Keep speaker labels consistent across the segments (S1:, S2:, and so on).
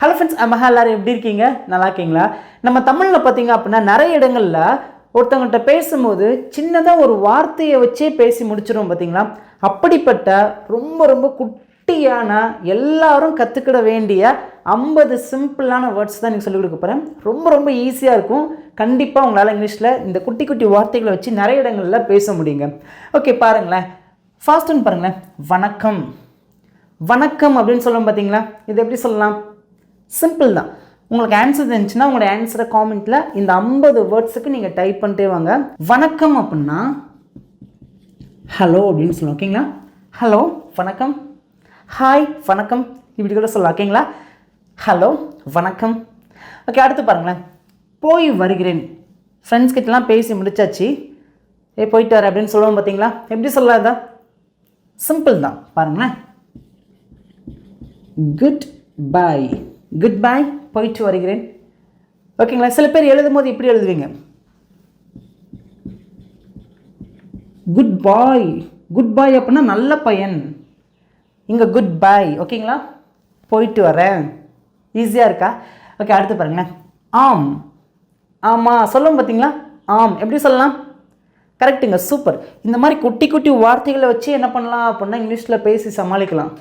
S1: Hello friends, எல்லாரும் எப்படி இருக்கீங்க? நல்லா இருக்கீங்களா? நம்ம தமிழில் பார்த்தீங்க அப்படின்னா நிறைய இடங்களில் ஒருத்தவங்கள்ட்ட பேசும்போது சின்னதாக ஒரு வார்த்தையை வச்சே பேசி முடிச்சிடும் பார்த்தீங்களா? அப்படிப்பட்ட ரொம்ப ரொம்ப குட்டியான எல்லாரும் கற்றுக்கிட வேண்டிய 50 சிம்பிளான வேர்ட்ஸ் தான் நீங்கள் சொல்லிக் கொடுக்க போகிறேன். ரொம்ப ரொம்ப ஈஸியாக இருக்கும். கண்டிப்பாக உங்களால் இங்கிலீஷில் இந்த குட்டி குட்டி வார்த்தைகளை வச்சு நிறைய இடங்களில் பேச முடியுங்க. ஓகே, பாருங்களேன். ஃபாஸ்ட் ஒன் பாருங்களேன். வணக்கம். வணக்கம் அப்படின்னு சொல்லுவோம் பார்த்தீங்களா? இது எப்படி சொல்லலாம்? சிம்பிள் தான். உங்களுக்கு ஆன்சர் இருந்துச்சுன்னா உங்களோட ஆன்சரை காமெண்ட்டில் இந்த 50 வேர்ட்ஸுக்கு நீங்கள் டைப் பண்ணிட்டே வாங்க. வணக்கம் அப்படின்னா ஹலோ அப்படின்னு சொல்லலாம். ஓகேங்களா? ஹலோ, வணக்கம். ஹாய், வணக்கம். இப்படி கூட சொல்லலாம். ஓகேங்களா? ஹலோ, வணக்கம். ஓகே, அடுத்து பாருங்களேன். போய் வருகிறேன். ஃப்ரெண்ட்ஸ் கிட்டலாம் பேசி முடிச்சாச்சு. போயிட்டு வர அப்படின்னு சொல்லுவோம் பார்த்தீங்களா? எப்படி சொல்லலாதா? சிம்பிள் தான். பாருங்களேன். Good bye. குட் பை, போயிட்டு வருகிறேன். ஓகேங்களா? சில பேர் எழுதும் போது இப்படி எழுதுவீங்க. குட் பாய். குட் பாய் அப்படின்னா நல்ல பையன். இங்கே குட் பை. ஓகேங்களா? போயிட்டு வரேன். ஈஸியாக இருக்கா? ஓகே, அடுத்து பாருங்களேன். ஆம். ஆமாம் சொல்லுவோம் பார்த்தீங்களா? ஆம் எப்படி சொல்லலாம்? கரெக்டுங்க, சூப்பர். இந்த மாதிரி குட்டி குட்டி வார்த்தைகளை வச்சு என்ன பண்ணலாம் அப்படின்னா இங்கிலீஷில் பேசி சமாளிக்கலாம்.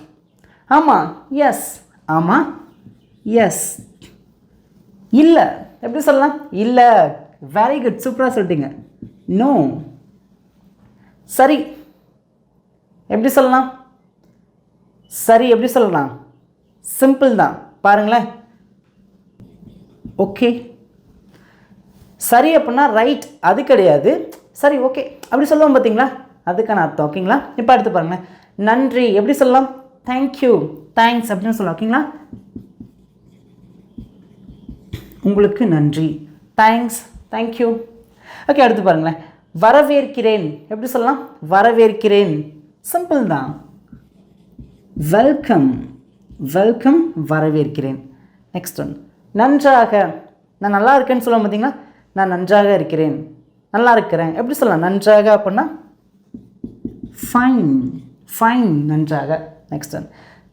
S1: ஆமாம், எஸ். ஆமாம், எஸ். இல்லை எப்படி சொல்லலாம்? இல்லை. வெரி குட், சூப்பராக சொல்லிட்டீங்க. நோ. சரி எப்படி சொல்லலாம்? சரி எப்படி சொல்லலாம்? சிம்பிள் தான். பாருங்களேன். ஓகே. சரி அப்படின்னா ரைட், அது கிடையாது. சரி, ஓகே அப்படி சொல்லுவோம் பார்த்தீங்களா? அதுக்கான அர்த்தம். ஓகேங்களா? இப்போ அடுத்து பாருங்களேன். நன்றி எப்படி சொல்லலாம்? தேங்க்யூ, தேங்க்ஸ் அப்படின்னு சொல்லலாம். ஓகேங்களா? உங்களுக்கு நன்றி, தேங்க்ஸ், தேங்க்யூ. ஓகே, அடுத்து பாருங்களேன். வரவேற்கிறேன் எப்படி சொல்லலாம்? வரவேற்கிறேன். சிம்பிள் தான். வெல்கம். வெல்கம், வரவேற்கிறேன். Next one. நன்றாக. நான் நல்லா இருக்கேன்னு சொல்லுவோம் பார்த்தீங்களா? நான் நன்றாக இருக்கிறேன். நல்லா இருக்கிறேன் எப்படி சொல்லலாம்? நன்றாக அப்படின்னா ஃபைன். ஃபைன், நன்றாக. Next one.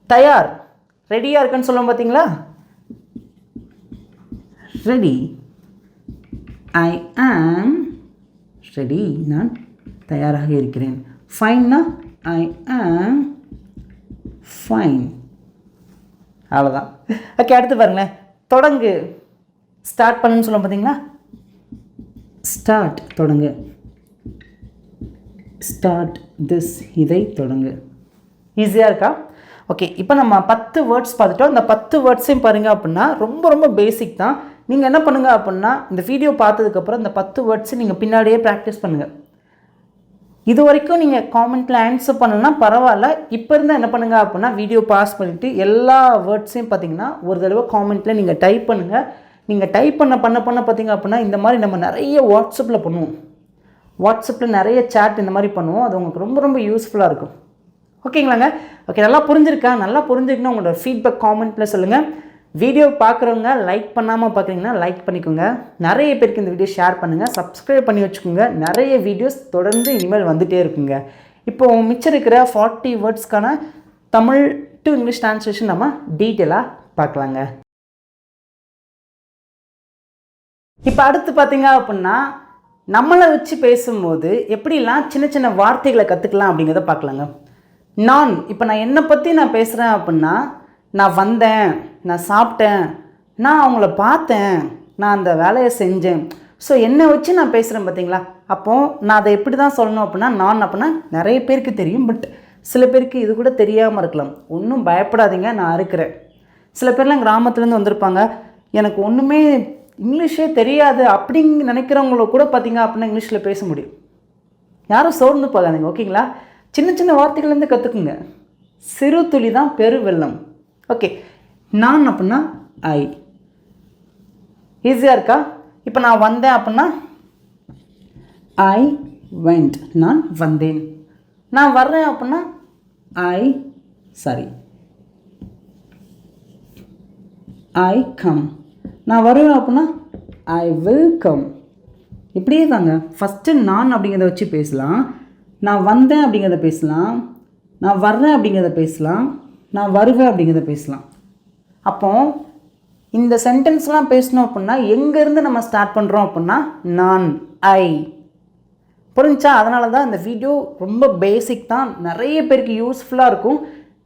S1: தயார். ரெடியாக இருக்குன்னு சொல்லுவோம் பார்த்தீங்களா? ரெடி. I am ready. நான் தயாராக இருக்கிறேன். ஃபைன்னா ஐ ஆம் ஃபைன். அவ்வளோதான். ஓகே, அடுத்து பாருங்களேன். தொடங்கு. ஸ்டார்ட் பண்ணுன்னு சொல்லுவோம் பார்த்தீங்களா? ஸ்டார்ட், தொடங்கு. ஸ்டார்ட் திஸ், இதை தொடங்கு. ஈஸியாக இருக்கா? ஓகே, இப்போ நம்ம 10 வேர்ட்ஸ் பார்த்துட்டோம். இந்த 10 வேர்ட்ஸையும் பாருங்கள் அப்படின்னா ரொம்ப ரொம்ப பேசிக் தான். நீங்கள் என்ன பண்ணுங்கள் அப்படின்னா இந்த வீடியோ பார்த்ததுக்கப்புறம் இந்த 10 வேர்ட்ஸை நீங்கள் பின்னாடியே ப்ராக்டிஸ் பண்ணுங்கள். இது வரைக்கும் நீங்கள் காமெண்ட்டில் ஆன்சர் பண்ணணும்னா பரவாயில்ல. இப்போ இருந்தால் என்ன பண்ணுங்கள் அப்படின்னா வீடியோ பாஸ் பண்ணிவிட்டு எல்லா வேர்ட்ஸையும் பார்த்தீங்கன்னா ஒரு தடவை காமெண்ட்டில் நீங்கள் டைப் பண்ணுங்கள். நீங்கள் டைப் பண்ண பார்த்தீங்க அப்படின்னா இந்த மாதிரி நம்ம நிறைய வாட்ஸ்அப்பில் பண்ணுவோம். வாட்ஸ்அப்பில் நிறைய சேட் இந்த மாதிரி பண்ணுவோம். அது உங்களுக்கு ரொம்ப ரொம்ப யூஸ்ஃபுல்லாக இருக்கும். ஓகேங்களாங்க? ஓகே, நல்லா புரிஞ்சிருக்கா? நல்லா புரிஞ்சுக்கணும். உங்களோட ஃபீட்பேக் காமெண்ட்டில் சொல்லுங்கள். வீடியோ பார்க்குறவங்க லைக் பண்ணாமல் பார்க்குறீங்கன்னா லைக் பண்ணிக்கோங்க. நிறைய பேருக்கு இந்த வீடியோ ஷேர் பண்ணுங்கள். சப்ஸ்கிரைப் பண்ணி வச்சுக்கோங்க. நிறைய வீடியோஸ் தொடர்ந்து இனிமேல் வந்துகிட்டே இருக்குங்க. இப்போது மிச்சம் இருக்கிற 40 வேர்ட்ஸ்க்கான தமிழ் டு இங்கிலீஷ் ட்ரான்ஸ்லேஷன் நம்ம டீட்டெயிலாக பார்க்கலாங்க. இப்போ அடுத்து பார்த்தீங்க அப்படின்னா நம்மளை வச்சு பேசும்போது எப்படிலாம் சின்ன சின்ன வார்த்தைகளை கற்றுக்கலாம் அப்படிங்கிறத பார்க்கலாங்க. நான் இப்போ நான் என்னை பற்றி நான் பேசுகிறேன் அப்படின்னா நான் வந்தேன், நான் சாப்பிட்டேன், நான் அவங்கள பார்த்தேன், நான் அந்த வேலையை செஞ்சேன். ஸோ என்னை வச்சு நான் பேசுகிறேன் பார்த்தீங்களா? அப்போது நான் அதை எப்படி தான் சொல்லணும் அப்படின்னா நான் அப்படின்னா நிறைய பேருக்கு தெரியும். பட் சில பேருக்கு இது கூட தெரியாமல் இருக்கலாம். ஒன்றும் பயப்படாதீங்க, நான் இருக்கிறேன். சில பேர்லாம் கிராமத்துலேருந்து வந்திருப்பாங்க. எனக்கு ஒன்றுமே இங்கிலீஷே தெரியாது அப்படிங்க நினைக்கிறவங்கள கூட பார்த்தீங்க அப்படின்னா இங்கிலீஷில் பேச முடியும். யாரும் சோர்ந்து போகாதீங்க. ஓகேங்களா? சின்ன சின்ன வார்த்தைகள்லேருந்து கற்றுக்குங்க. சிறு துளி தான் பெரு வெள்ளம். ஓகே, நான் அப்படின்னா ஐ. ஈஸியாக இருக்கா? இப்போ நான் வந்தேன் அப்படின்னா ஐ வெண்ட். நான் வந்தேன். நான் வர்றேன் அப்படின்னா ஐ கம். நான் வருவேன் அப்படின்னா ஐ வில் கம். இப்படியே தாங்க. ஃபஸ்ட்டு நான் அப்படிங்கிறத வச்சு பேசலாம். நான் வந்தேன் அப்படிங்கிறத பேசலாம். நான் வர்றேன் அப்படிங்கிறத பேசலாம். நான் வருவேன் அப்படிங்கிறத பேசலாம். அப்போ இந்த சென்டென்ஸ்லாம் பேசணும் அப்படின்னா எங்கேருந்து நம்ம ஸ்டார்ட் பண்ணுறோம் அப்படின்னா நான், ஐ. புரிஞ்சா? அதனால தான் இந்த வீடியோ ரொம்ப பேசிக் தான், நிறைய பேருக்கு யூஸ்ஃபுல்லாக இருக்கும்.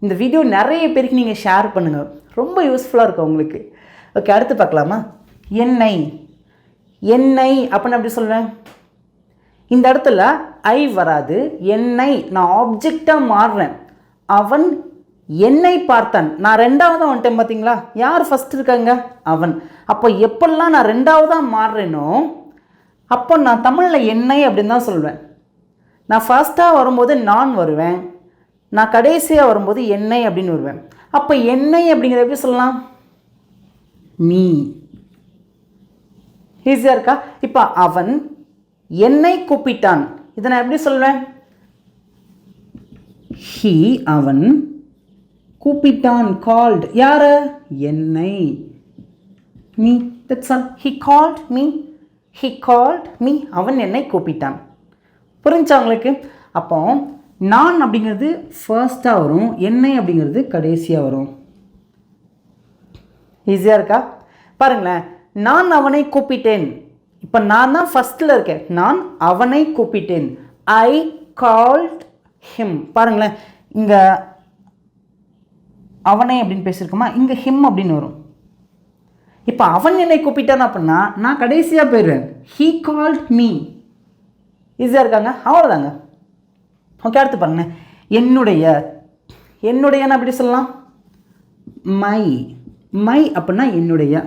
S1: இந்த வீடியோ நிறைய பேருக்கு நீங்கள் ஷேர் பண்ணுங்கள், ரொம்ப யூஸ்ஃபுல்லாக இருக்கும் உங்களுக்கு. ஓகே, அடுத்து பார்க்கலாமா? என்னை. என்னை அப்படின்னு எப்படி சொல்லுவேன்? இந்த இடத்துல ஐ வராது, என்னை. நான் ஆப்ஜெக்டாக மாறுறேன். அவன் என்னை பார்த்தான். நான் ரெண்டாவதாக வந்துட்டேன் பார்த்தீங்களா? யார் ஃபஸ்ட் இருக்காங்க? அவன். அப்போ எப்பெல்லாம் நான் ரெண்டாவதாக மாறுறேனோ அப்போ நான் தமிழில் என்னை அப்படின்னு தான் சொல்வேன். நான் ஃபர்ஸ்ட்டாக வரும்போது நான் வருவேன், நான் கடைசியாக வரும்போது என்னை அப்படின்னு வருவேன். அப்போ என்னை அப்படிங்கிறத எப்படி சொல்லலாம்? நீ. ஈஸியாக இருக்கா? இப்போ அவன் என்னை கூப்பிட்டான், இதை நான் எப்படி சொல்வேன்? ஹி, அவன் கூப்பிட்டான், கால்ட். யார? என்னை. Me. That's all. He called me. He called me. அவன் என்னை கூப்பிட்டான். புரிஞ்சா உங்களுக்கு? அப்போ நான் அப்படிங்கிறது ஃபர்ஸ்ட்டாக வரும், என்னை அப்படிங்கிறது கடைசியாக வரும். ஈஸியாக இருக்கா? பாருங்களேன், நான் அவனை கூப்பிட்டேன். இப்போ நான் தான் ஃபஸ்ட்டில் இருக்கேன். நான் அவனை கூப்பிட்டேன். I called him. பாருங்களேன், இங்கே அவனை அப்படின்னு பேசியிருக்கோமா, இங்கே ஹிம் அப்படின்னு வரும். இப்போ அவன் என்னை கூப்பிட்டான் அப்படின்னா நான் கடைசியாக போயிடுவேன். He called me. ஈஸியாக இருக்காங்க? அவ்வளோதாங்க. ஓகே, அடுத்து பாருங்க. என்னுடைய. என்னுடையன்னு அப்படி சொல்லலாம், மை. மை அப்படின்னா என்னுடைய.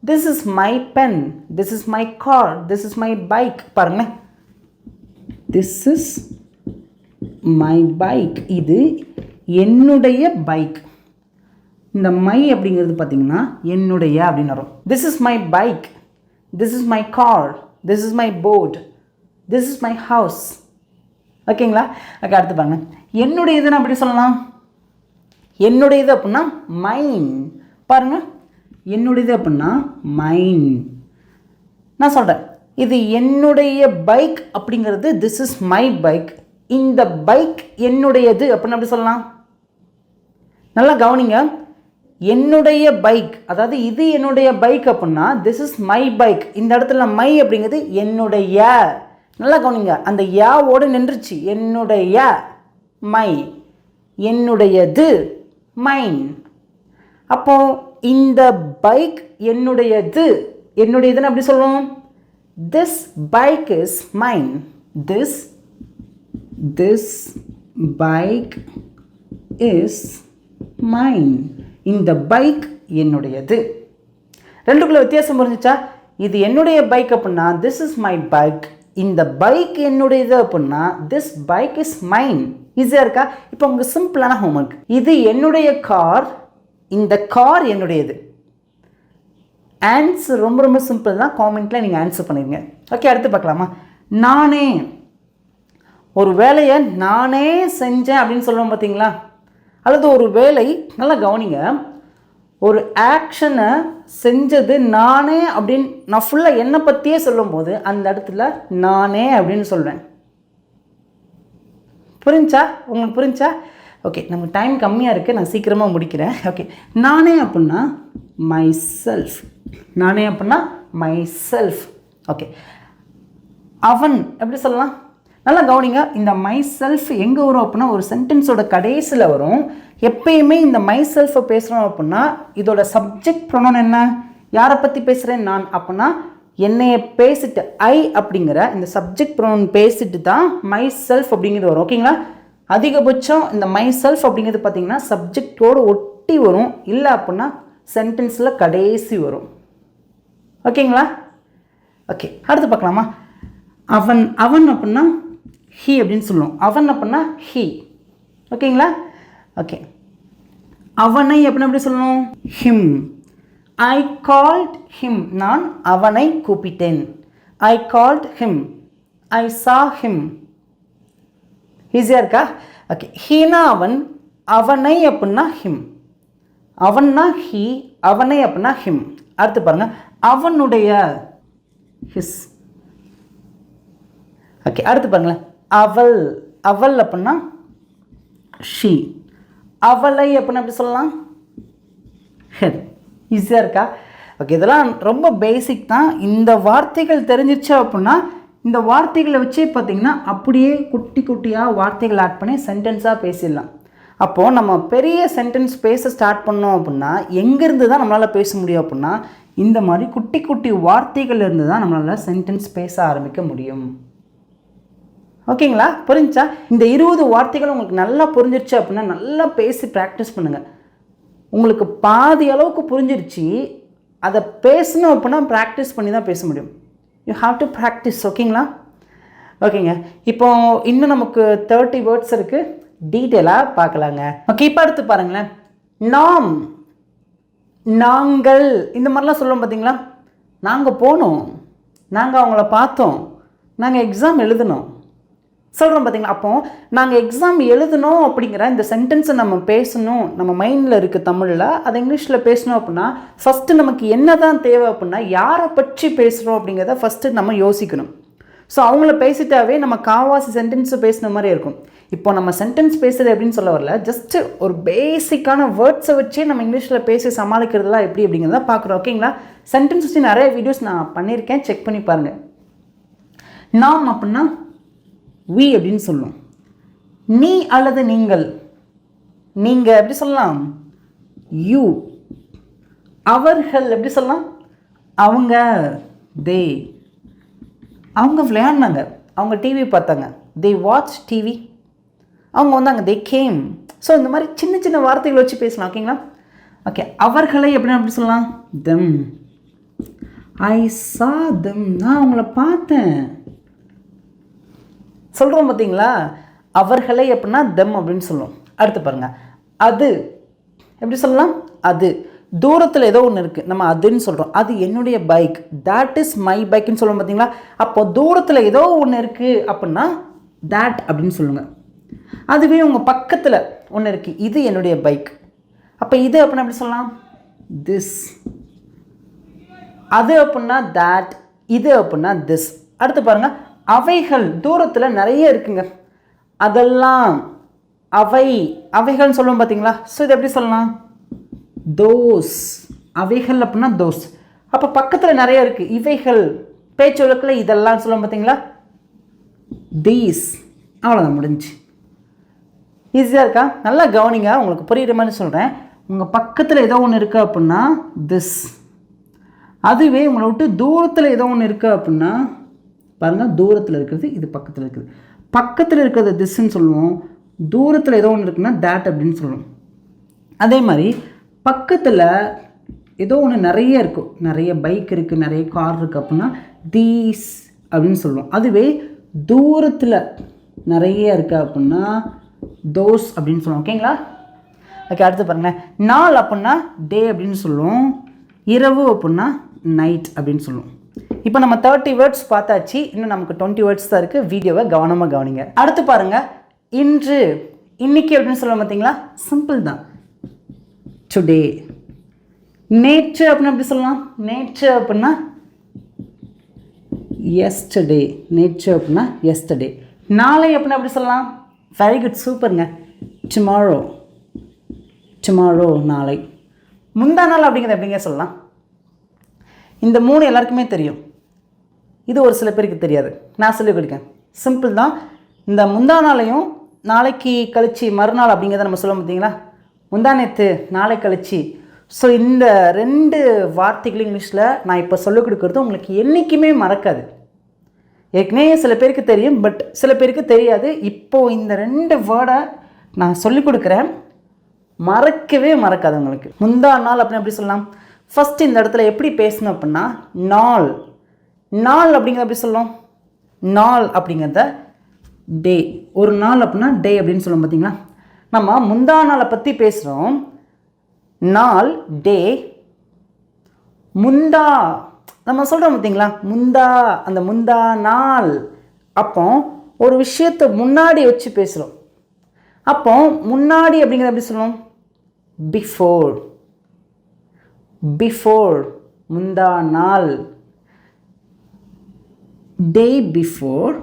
S1: This is my pen, this is my car, this is my bike. பாருங்க, திஸ் இஸ் மை பைக். இது என்னுடைய பைக். இந்த மை அப்படிங்கிறது பார்த்தீங்கன்னா என்னுடைய அப்படின்னு வரும். This is my bike, this is my car, this is my boat, this is my house. ஓகேங்களா? ஓகே, அடுத்து பாருங்க. என்னுடையதுன்னு அப்படி சொல்லலாம். என்னுடையது அப்படின்னா மைன். பாருங்க, என்னுடையது அப்படின்னா மைன். நான் சொல்கிறேன், இது என்னுடைய பைக் அப்படிங்கிறது திஸ் இஸ் மை பைக். இந்த பைக் என்னுடையது அப்படின்னு அப்படி சொல்லலாம். நல்லா கவனிங்க, என்னுடைய பைக், அதாவது இது என்னுடைய பைக் அப்படின்னா திஸ் இஸ் மை பைக். இந்த இடத்துல மை அப்படிங்கிறது என்னுடைய. நல்லா கவனிங்க, அந்த யாவோடு நின்றுச்சு. என்னுடைய மை, என்னுடையது மைன். அப்போ இந்த பைக் என்னுடையது. என்னுடையதுன்னு அப்படி சொல்லுவோம், this bike is mine. This bike is mine. இந்த பைக் என்னுடையது. ரெண்டுக்குள்ள வித்தியாசம் புரிஞ்சிச்சா? இது என்னுடைய பைக் அப்படின்னா திஸ் இஸ் மை பைக். இந்த பைக் என்னுடையது அப்படின்னா திஸ் பைக் இஸ் மைன். ஈஸியாக இருக்கா? இப்போ உங்களுக்கு சிம்பிளான ஹோம்ஒர்க். இது என்னுடைய கார், இந்த கார் என்னுடையது. ஆன்சர் ரொம்ப ரொம்ப சிம்பிள் தான். காமெண்ட்டில் நீங்கள் ஆன்சர் பண்ணிடுங்க. ஓகே, அடுத்து பார்க்கலாமா? நானே. ஒரு வேலையை நானே செஞ்சேன் அப்படின்னு சொல்லுவோம் பார்த்தீங்களா? அல்லது ஒரு வேலை, நல்லா கவனிங்க, ஒரு ஆக்ஷனை செஞ்சது நானே அப்படின்னு நான் ஃபுல்லாக என்னை பற்றியே சொல்லும்போது அந்த இடத்துல நானே அப்படின்னு சொல்வேன். புரிஞ்சா? உங்களுக்கு புரிஞ்சா? ஓகே, நமக்கு டைம் கம்மியாக இருக்குது, நான் சீக்கிரமாக முடிக்கிறேன். ஓகே, நானே அப்படின்னா மை செல்ஃப். நானே அப்படின்னா மை செல்ஃப். ஓகே, அவன் எப்படி சொல்லலாம்? நல்லா கவனிங்க, இந்த மை செல்ஃப் எங்கே வரும் அப்படின்னா ஒரு சென்டென்ஸோட கடைசியில் வரும். எப்பயுமே இந்த மை செல்ஃபை பேசுகிறோம் அப்படின்னா இதோட சப்ஜெக்ட் ப்ரொனவுன் என்ன? யாரை பற்றி பேசுகிறேன்? நான். அப்படின்னா என்னைய பேசிட்டு ஐ அப்படிங்கிற இந்த சப்ஜெக்ட் ப்ரொனவுன் பேசிட்டு தான் மை செல்ஃப் அப்படிங்கிறது வரும். ஓகேங்களா? அதிகபட்சம் இந்த மை செல்ஃப் அப்படிங்கிறது பார்த்தீங்கன்னா சப்ஜெக்டோடு ஒட்டி வரும், இல்லை அப்படின்னா சென்டென்ஸில் கடைசி வரும். ஓகேங்களா? ஓகே, அடுத்து பார்க்கலாமா? அவன். அவன் அப்படின்னா ஹீ அப்படின்னு சொல்லுவோம். அவன் அப்படின்னா ஹீ. ஓகேங்களா? ஓகே, அவனை அப்படின்னு எப்படி சொல்லணும்? ஹிம். I called him. நான் அவனை கூப்பிட்டேன். I called him. ஐ சா ஹிம். ஈஸியாக இருக்கா? ஓகே, ஹீனா அவன், அவனை அப்படின்னா ஹிம். அவன்னா ஹீ, அவனை அப்படின்னா ஹிம். அடுத்து பாருங்க, அவனுடைய, ஹிஸ். ஓகே, அடுத்து பாருங்களேன், அவள். அவள் அப்படின்னா ஷீ. அவளை அப்படின்னு எப்படி சொல்லலாம்? ஹெர். ஈஸியாக இருக்கா? ஓகே, இதெல்லாம் ரொம்ப பேசிக் தான். இந்த வார்த்தைகள் தெரிஞ்சிச்சு அப்படின்னா இந்த வார்த்தைகளை வச்சே பார்த்திங்கன்னா அப்படியே குட்டி குட்டியாக வார்த்தைகள் ஆட் பண்ணி சென்டென்ஸாக பேசிடலாம். அப்போது நம்ம பெரிய சென்டென்ஸ் பேச ஸ்டார்ட் பண்ணோம் அப்படின்னா எங்கேருந்து தான் நம்மளால் பேச முடியும் அப்படின்னா இந்த மாதிரி குட்டி குட்டி வார்த்தைகள் இருந்து தான் நம்மளால் சென்டென்ஸ் பேச ஆரம்பிக்க முடியும். ஓகேங்களா? புரிஞ்சா? இந்த 20 வார்த்தைகள் உங்களுக்கு நல்லா புரிஞ்சிருச்சு அப்படின்னா நல்லா பேசி ப்ராக்டிஸ் பண்ணுங்கள். உங்களுக்கு பாதி அளவுக்கு புரிஞ்சிருச்சு, அதை பேசணும் அப்படின்னா ப்ராக்டிஸ் பண்ணி தான் பேச முடியும். You have to practice. ஓகேங்களா? ஓகேங்க, இப்போ இன்னும் நமக்கு 30 வேர்ட்ஸ் இருக்குது, டீட்டெயிலாக பார்க்கலாங்க. ஓகே, இப்போ அடுத்து பாருங்களேன். நாம், நாங்கள், இந்த மாதிரிலாம் சொல்லுவோம் பார்த்தீங்களா? நாங்கள் போனோம், நாங்கள் அவங்கள பார்த்தோம், நாங்கள் எக்ஸாம் எழுதினோம் சொல்கிறோம் பார்த்தீங்களா? அப்போது நாங்கள் எக்ஸாம் எழுதணும் அப்படிங்கிற இந்த சென்டென்ஸை நம்ம பேசணும், நம்ம மைண்டில் இருக்குது தமிழில், அதை இங்கிலீஷில் பேசணும் அப்படின்னா ஃபஸ்ட்டு நமக்கு என்ன தான் தேவை அப்படின்னா யாரை பற்றி பேசுகிறோம் அப்படிங்கிறத ஃபஸ்ட்டு நம்ம யோசிக்கணும். ஸோ அவங்கள பேசிட்டாவே நம்ம காவாசி சென்டென்ஸை பேசின மாதிரி இருக்கும். இப்போ நம்ம சென்டென்ஸ் பேசுகிறது எப்படின்னு சொல்ல வரல, ஜஸ்ட்டு ஒரு பேசிக்கான வேர்ட்ஸை வச்சே நம்ம இங்கிலீஷில் பேசி சமாளிக்கிறதுலாம் எப்படி அப்படிங்கிறத பார்க்குறோம். ஓகேங்களா? சென்டென்ஸ் வச்சு நிறைய வீடியோஸ் நான் பண்ணியிருக்கேன், செக் பண்ணி பாருங்கள். நாம் அப்படின்னா we அப்படின்னு சொல்லுவோம். நீ அல்லது நீங்கள், நீங்கள் எப்படி சொல்லலாம்? you. அவர்கள் எப்படி சொல்லலாம்? அவங்க, they. அவங்க விளையாடினாங்க, அவங்க டிவி பார்த்தாங்க, they watch டிவி. அவங்க வந்தாங்க, they came. ஸோ இந்த மாதிரி சின்ன சின்ன வார்த்தைகளை வச்சு பேசலாம். ஓகேங்களா? ஓகே, அவர்களை எப்படின்னா எப்படி சொல்லலாம்? them. I saw them. நான் அவங்கள பார்த்தேன் சொல்கிறோம் பார்த்தீங்களா? அவர்களை எப்படின்னா them அப்படின்னு சொல்லுவோம். அடுத்து பாருங்கள், அது எப்படி சொல்லலாம்? அது தூரத்தில் ஏதோ ஒன்று இருக்குது, நம்ம அதுன்னு சொல்கிறோம். அது என்னுடைய பைக், that is my bikeன்னு சொல்லுவோம் பார்த்தீங்களா? அப்போ தூரத்தில் ஏதோ ஒன்று இருக்குது அப்படின்னா that அப்படின்னு சொல்லுங்கள். அதுவே உங்கள் பக்கத்தில் ஒன்று இருக்குது, இது என்னுடைய பைக், அப்போ இது அப்படின்னா எப்படி சொல்லலாம்? this. அது அப்படின்னா that, இது அப்படின்னா this. அடுத்து பாருங்கள், அவைகள் தூரத்தில் நிறைய இருக்குங்க, அதெல்லாம் அவை, அவைகள்னு சொல்லுவோம் பார்த்தீங்களா? ஸோ இது எப்படி சொல்லலாம்? தோஸ். அவைகள் அப்படின்னா தோஸ். அப்போ பக்கத்தில் நிறைய இருக்குது, இவைகள், பேச்சு வழக்கில் இதெல்லாம் சொல்லுவோம் பார்த்தீங்களா? தீஸ். அவ்வளோதான், முடிஞ்சு. ஈஸியாக இருக்கா? நல்லா கவனிங்க, உங்களுக்கு புரியுற மாதிரி சொல்கிறேன். உங்கள் பக்கத்தில் ஏதோ ஒன்று இருக்குது அப்படின்னா திஸ். அதுவே உங்களை விட்டு தூரத்தில் ஏதோ ஒன்று இருக்குது அப்படின்னா பாருங்கள், தூரத்தில் இருக்கிறது இது பக்கத்தில் இருக்குது. பக்கத்தில் இருக்கிறது திஸ்ன்னு சொல்லுவோம், தூரத்தில் ஏதோ ஒன்று இருக்குன்னா தேட் அப்படின்னு சொல்லுவோம். அதே மாதிரி பக்கத்தில் ஏதோ ஒன்று நிறைய இருக்கும், நிறைய பைக் இருக்குது, நிறைய கார் இருக்குது அப்படின்னா தீஸ் அப்படின்னு சொல்லுவோம். அதுவே தூரத்தில் நிறைய இருக்குது அப்படின்னா தோஸ் அப்படின்னு சொல்லுவோம். ஓகேங்களா? ஓகே, அடுத்து பாருங்கள். நாள் அப்படின்னா டே அப்படின்னு சொல்லுவோம், இரவு அப்படின்னா நைட் அப்படின்னு சொல்லுவோம். இப்போ நம்ம 30 வேர்ட்ஸ் பார்த்தாச்சு, இன்னும் நமக்கு 20 வேர்ட்ஸ் தான் இருக்குது. வீடியோவை கவனமாக கவனிங்க. அடுத்து பாருங்கள், இன்று, இன்னைக்கு அப்படின்னு சொல்லுவோம் பார்த்தீங்களா? சிம்பிள் தான், டுடே. நேற்று அப்படின்னா எப்படி சொல்லலாம்? நேற்று அப்படின்னா எஸ்டர்டே. நேற்று அப்படின்னா எஸ்டர்டே. நாளை அப்படின்னா எப்படி சொல்லலாம்? வெரி குட், சூப்பருங்க, டுமாரோ. டுமாரோ, நாளை. முந்தா நாள் அப்படிங்கிறது எப்படிங்க சொல்லலாம்? இந்த 3 எல்லாருக்குமே தெரியும், இது ஒரு சில பேருக்கு தெரியாது, நான் சொல்லிக் கொடுக்கேன். சிம்பிள் தான். இந்த முந்தா நாளையும் நாளைக்கு கழிச்சு மறுநாள் அப்படிங்கிறத நம்ம சொல்ல பார்த்தீங்களா? முந்தா நேற்று, நாளை கழிச்சு. ஸோ இந்த 2 வார்த்தைகள் இங்கிலீஷில் நான் இப்போ சொல்லிக் கொடுக்குறது உங்களுக்கு என்றைக்குமே மறக்காது. ஏற்கனவே சில பேருக்கு தெரியும், பட் சில பேருக்கு தெரியாது. இப்போது இந்த 2 வேர்டை நான் சொல்லிக் கொடுக்குறேன், மறக்கவே மறக்காது உங்களுக்கு. முந்தா நாள் அப்படின்னு எப்படி சொல்லலாம்? ஃபஸ்ட்டு இந்த இடத்துல எப்படி பேசணும் அப்படின்னா நாள். நாள் அப்படிங்கிறத எப்படி சொல்லலாம்? நாள் அப்படிங்கிறத டே. ஒரு நாள் அப்படின்னா டே அப்படின்னு சொல்லுவோம் பார்த்தீங்களா? நம்ம முந்தா நாளை பற்றி பேசுகிறோம், நாள் டே. முந்தா நம்ம சொல்கிறோம் பார்த்தீங்களா? முந்தா, அந்த முந்தா நாள். அப்போ ஒரு விஷயத்தை முன்னாடி வச்சு பேசுகிறோம். அப்போ முன்னாடி அப்படிங்கிறத எப்படி சொல்லுவோம்? பிஃபோர். பிஃபோர், முந்தா நாள். Day before.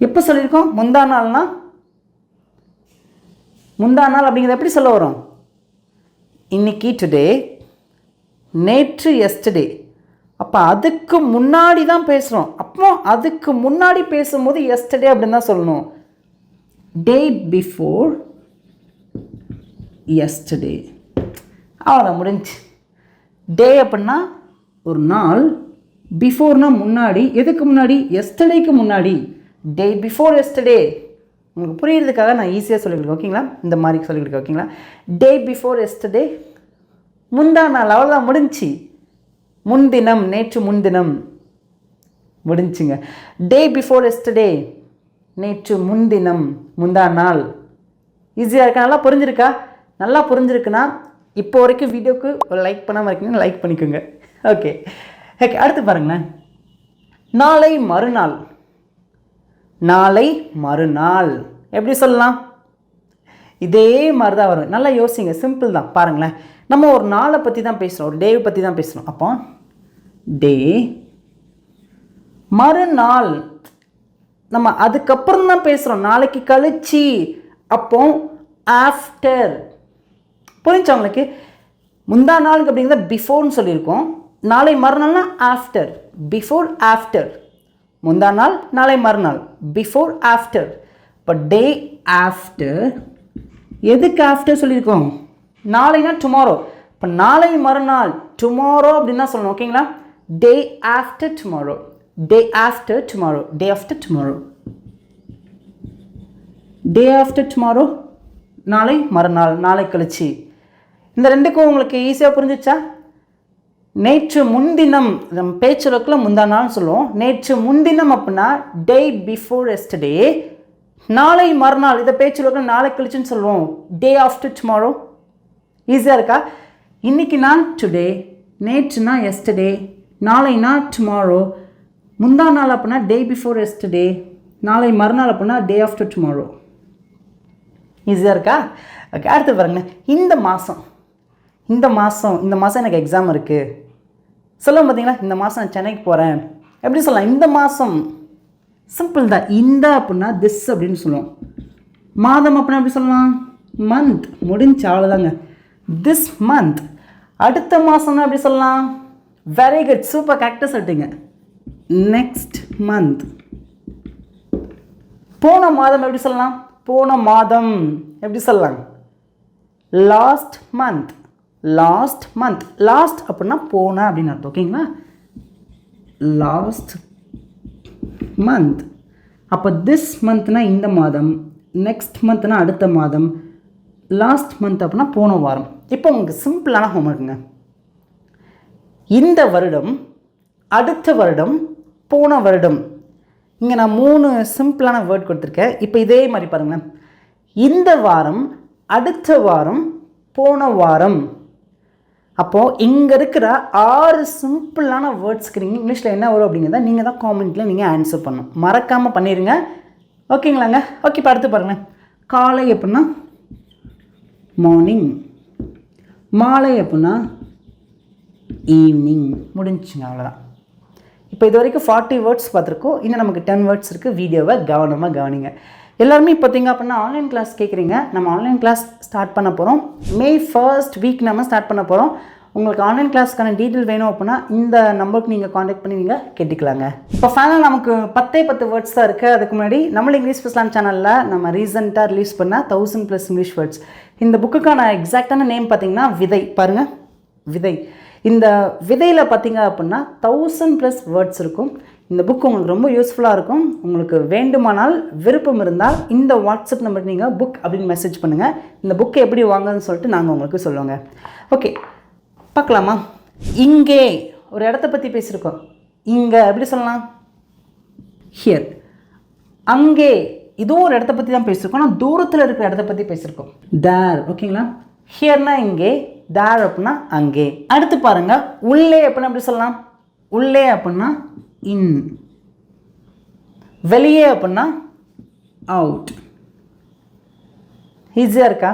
S1: எப்போ சொல்லியிருக்கோம்? முந்தா நாள்னா முந்தா நாள் அப்படிங்கிறத எப்படி சொல்ல வரும்? இன்னைக்கு, டுடே. நேற்று எஸ்டர்டே. அப்போ அதுக்கு முன்னாடி தான் பேசுகிறோம். அப்போ அதுக்கு முன்னாடி பேசும்போது எஸ்டர்டே அப்படின்னு தான் சொல்லணும். Day before yesterday. அவ்வளோதான், முடிஞ்சு. டே அப்படின்னா ஒரு நாள், பிஃபோர்னால் முன்னாடி. எதுக்கு முன்னாடி? எஸ்டர்டேக்கு முன்னாடி. Day before yesterday. உங்களுக்கு புரியுறதுக்காக நான் ஈஸியாக சொல்லியிருக்கேன், ஓகேங்களா? இந்த மாதிரி சொல்லியிருக்கேன், ஓகேங்களா? டே பிஃபோர் எஸ்டர்டே, முந்தா நாள். அவ்வளோதான், முடிஞ்சு. முன்தினம், நேற்று முன்தினம், முடிஞ்சுங்க. டே பிஃபோர் எஸ்டர்டே, நேற்று முன்தினம், முந்தா நாள். ஈஸியாக இருக்கா? நல்லா புரிஞ்சிருக்கா? நல்லா புரிஞ்சிருக்குன்னா இப்போ வரைக்கும் வீடியோக்கு ஒரு லைக் பண்ணாமல் இருக்கீங்கன்னா லைக் பண்ணிக்கோங்க. ஓகே ஓகே, அடுத்து பாருங்களேன். நாளை மறுநாள். நாளை மறுநாள் எப்படி சொல்லலாம்? இதே மாதிரி தான் வரும். நல்லா யோசிங்க, சிம்பிள் தான். பாருங்களேன், நம்ம ஒரு நாளை பற்றி தான் பேசுகிறோம், ஒரு டேவை பற்றி தான் பேசுகிறோம். அப்போ டே, மறுநாள் நம்ம அதுக்கப்புறம் தான் பேசுகிறோம், நாளைக்கு கழிச்சு. அப்போ ஆஃப்டர். புரிஞ்சா உங்களுக்கு? முந்தா நாளுக்கு அப்படிங்கிறத பிஃபோர்னு சொல்லியிருக்கோம். நாளை மறுநாள்னா ஆஃப்டர். Before after. முந்தா நாள், நாளை மறுநாள். Before after. இப்போ டே ஆஃப்டர். எதுக்கு ஆஃப்டர் சொல்லியிருக்கோம்? நாளைனா டுமாரோ. இப்போ நாளை மறுநாள், டுமாரோ அப்படின்னு தான் சொல்லணும், ஓகேங்களா? Day after tomorrow. Day after tomorrow. Day after tomorrow. Day after tomorrow, நாளை மறுநாள், நாளை கழிச்சு. இந்த ரெண்டுக்கும் உங்களுக்கு ஈஸியாக புரிஞ்சிச்சா? நேற்று முன்தினம், நம்ம பேச்சுலக்கில் முந்தா நாள்னு சொல்லுவோம். நேற்று முன்தினம் அப்படின்னா டே பிஃபோர் எஸ்டர்டே. நாளை மறுநாள், இதை பேச்சுலக்கில் நாளை கழிச்சுன்னு சொல்லுவோம், டே ஆஃப்டர் டுமாரோ. ஈஸியாக இருக்கா? இன்றைக்கி நான் டுடே, நேற்றுனா எஸ்டர்டே, நாளைனா டுமாரோ, முந்தா நாள் அப்படின்னா டே பிஃபோர் எஸ்டர்டே, நாளை மறுநாள் அப்படின்னா டே ஆஃப்டர் டுமாரோ. ஈஸியாக இருக்கா? ஓகே, அடுத்து பாருங்க. இந்த மாதம், இந்த மாதம் எனக்கு எக்ஸாம் இருக்குது சொல்லுவோம் பார்த்தீங்களா? இந்த மாதம் நான் சென்னைக்கு போகிறேன் எப்படி சொல்லலாம்? இந்த மாதம். சிம்பிள் தான். இந்த அப்படின்னா திஸ் அப்படின்னு சொல்லுவோம். மாதம் அப்படின்னா எப்படி சொல்லலாம்? மந்த். முடிஞ்சு, அவ்வளோதாங்க. This month. அடுத்த மாதம்னா எப்படி சொல்லலாம்? வெரி குட், சூப்பர், கரெக்டாக சொல்லிட்டீங்க. Next month. போன மாதம் எப்படி சொல்லலாம்? போன மாதம் எப்படி சொல்லலாம்? Last month. Last month. Last அப்படின்னா போன அப்படின்னு அர்த்தம், ஓகேங்களா? Last month. அப்போ திஸ் மந்த்னா இந்த மாதம், நெக்ஸ்ட் மந்த்னா அடுத்த மாதம், லாஸ்ட் மந்த் அப்படின்னா போன வாரம். இப்போ உங்களுக்கு சிம்பிளான ஹோம்ஒர்க்குங்க. இந்த வருடம், அடுத்த வருடம், போன வருடம். இங்கே நான் 3 சிம்பிளான வேர்ட் கொடுத்துருக்கேன். இப்போ இதே மாதிரி பாருங்களேன். இந்த வாரம், அடுத்த வாரம், போன வாரம். அப்போது இங்கே இருக்கிற 6 சிம்பிளான வேர்ட்ஸ்க்கு நீங்கள் இங்கிலீஷில் என்ன வரும் அப்படிங்கிறத நீங்கள் தான் காமெண்ட்டில் நீங்கள் ஆன்சர் பண்ணணும். மறக்காமல் பண்ணிடுங்க, ஓகேங்களாங்க? ஓகே, இப்போ அடுத்து பாருங்களேன். காலை அப்படின்னா மார்னிங். மாலை அப்படின்னா ஈவினிங். முடிஞ்சுங்க, அவ்வளோதான். இப்போ இது வரைக்கும் 40 வேர்ட்ஸ் பார்த்துருக்கோம். இன்னும் நமக்கு 10 வேர்ட்ஸ் இருக்குது. வீடியோவை கவனமாக கவனிங்க. எல்லாருமே பார்த்தீங்க அப்படின்னா ஆன்லைன் கிளாஸ் கேட்குறீங்க. நம்ம ஆன்லைன் கிளாஸ் ஸ்டார்ட் பண்ண போகிறோம். May 1st வீக் நம்ம ஸ்டார்ட் பண்ண போகிறோம். உங்களுக்கு ஆன்லைன் கிளாஸ்க்கான டீட்டெயில் வேணும் அப்படின்னா இந்த நம்பருக்கு நீங்கள் காண்டாக்ட் பண்ணி நீங்கள் கேட்டுக்கலாங்க. இப்போ ஃபைனல் நமக்கு 10 வேர்ட்ஸ் தான் இருக்குது. அதுக்கு முன்னாடி நம்ம இங்கிலீஷ் பேசலாம் சேனலில் நம்ம ரீசெண்டாக ரிலீஸ் பண்ண 1000+ இங்கிலீஷ் வேர்ட்ஸ். இந்த புக்குக்கான எக்ஸாக்டான நேம் பார்த்தீங்கன்னா விதை. பாருங்கள், விதை. இந்த விதையில் பார்த்தீங்க அப்படின்னா 1000+ வேர்ட்ஸ் இருக்கும். இந்த புக் உங்களுக்கு ரொம்ப யூஸ்ஃபுல்லாக இருக்கும். உங்களுக்கு வேண்டுமானால், விருப்பம் இருந்தால் இந்த வாட்ஸ்அப் நம்பருக்கு நீங்கள் புக் அப்படின்னு மெசேஜ் பண்ணுங்கள். இந்த புக்கை எப்படி வாங்குன்னு சொல்லிட்டு நாங்கள் உங்களுக்கு சொல்லுவோங்க. ஓகே, பார்க்கலாமா? இங்கே ஒரு இடத்த பற்றி பேசியிருக்கோம். இங்கே எப்படி சொல்லலாம்? ஹியர். அங்கே இதுவும் ஒரு இடத்த பற்றி தான் பேசியிருக்கோம். ஆனால் தூரத்தில் இருக்கிற இடத்த பற்றி பேசியிருக்கோம். தேர், ஓகேங்களா? ஹியர்னா இங்கே, தேர் அப்படின்னா அங்கே. அடுத்து பாருங்கள். உள்ளே அப்படின்னா எப்படி சொல்லலாம்? உள்ளே அப்படின்னா இன். வெளியே அப்படின்னா அவுட். ஈஸியாக இருக்கா?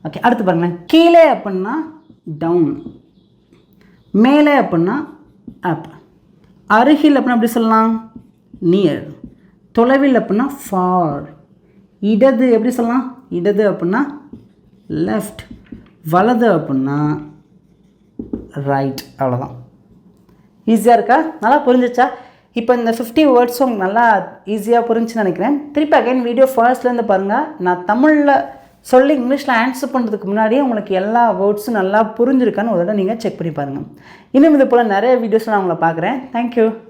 S1: ஓகே, அடுத்து பாருங்களேன். கீழே அப்படின்னா டவுன். மேலே அப்படின்னா அப். அருகில் அப்படின்னா எப்படி சொல்லலாம்? நியர். தொலைவில் அப்படின்னா ஃபார். இடது எப்படி சொல்லலாம்? இடது அப்படின்னா லெஃப்ட். வலது அப்படின்னா ரைட். அவ்வளோதான். ஈஸியாக இருக்கா? நல்லா புரிஞ்சிச்சா? இப்போ இந்த 50 வேர்ட்ஸும் உங்களுக்கு நல்லா ஈஸியாக புரிஞ்சுன்னு நினைக்கிறேன். திருப்பி அகைன் வீடியோ ஃபர்ஸ்ட்லேருந்து பாருங்கள். நான் தமிழில் சொல்லி இங்கிலீஷில் ஆன்சர் பண்ணுறதுக்கு முன்னாடியே உங்களுக்கு எல்லா வேர்ட்ஸும் நல்லா புரிஞ்சிருக்கான்னு ஒரு தடவை நீங்கள் செக் பண்ணி பாருங்கள். இன்னும் இது போல் நிறைய வீடியோஸ் நான் உங்களை பார்க்குறேன். தேங்க்யூ.